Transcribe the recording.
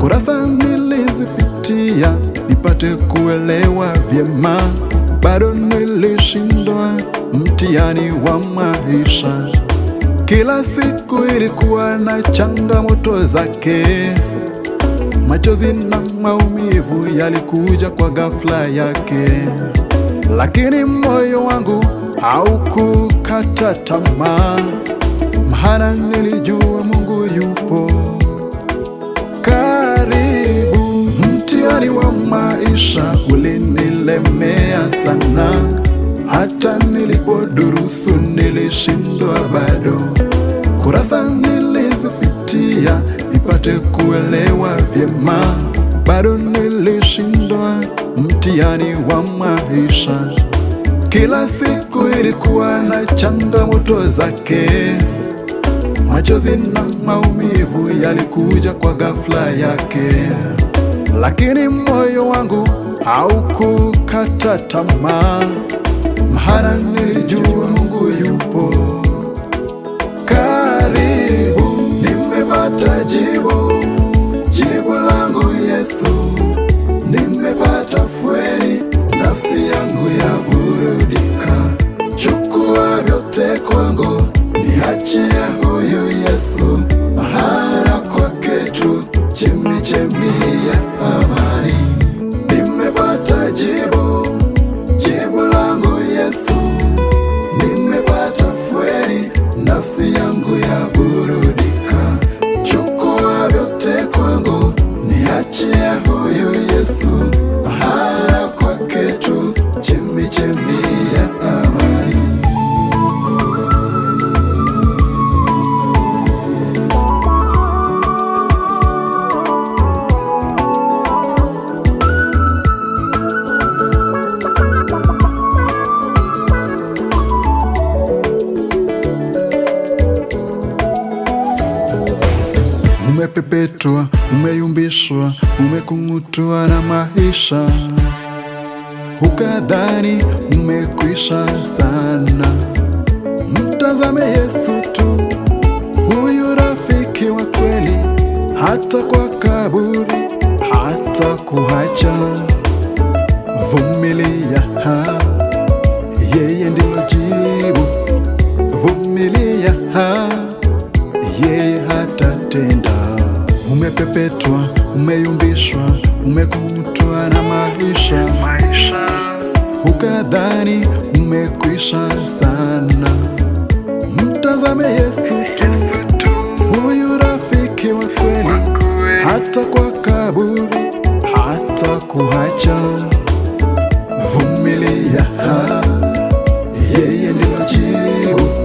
kurasa nilizipitia nipate kuelewa vyema, bado nilishindwa mtihani wa maisha. Kila siku ilikuwa na changamoto zake, machozi na maumivu yalikuja kwa ghafla yake, lakini moyo wangu haukukata tamaa, maana nilijua Mungu yupo karibu. Mtihani wa maisha ulinilemea sana, hata nilipodurusu nilishindwa bado. Kurasa nilizipitia nipate kuelewa vyema, bado nilishindwa mtihani wa maisha. Kila siku ilikuwa na changamoto zake, machozi na maumivu yalikuja kwa ghafla yake, lakini moyo wangu haukukata tamaa, maana nilijua Mungu yupo karibu. Nimepata jibu langu Yesu, nimepata fueni, nafsi yangu ya burudika. Chukua vyote kwangu, niachie huyu Yesu, mahala kwake tu chemichemi ya amani. Nimepata jibu langu Yesu, nimepata fueni, nafsi yangu ya burudika. Chukua vyote kwangu, niachie huyu Yesu, mahala kwake tu chemichemi ya amani. Umepepetwa, umeyumbishwa, umekung'utwa na maisha, ukadhani umekwisha sana. Mtazame Yesu tu, huyu rafiki wa kweli, hata kwa kaburi hata kuacha. Vumilia, yeye ndilo jibu. Vumilia, yeye hatatenda. Umepepetwa, umeyumbishwa, umekung'utwa na maisha, ukadhani umekwisha sana. Mtazame Yesu tu, huyu rafiki wa kweli, hata kwa kaburi hata kuacha. Vumilia, yeye ndilo jibu.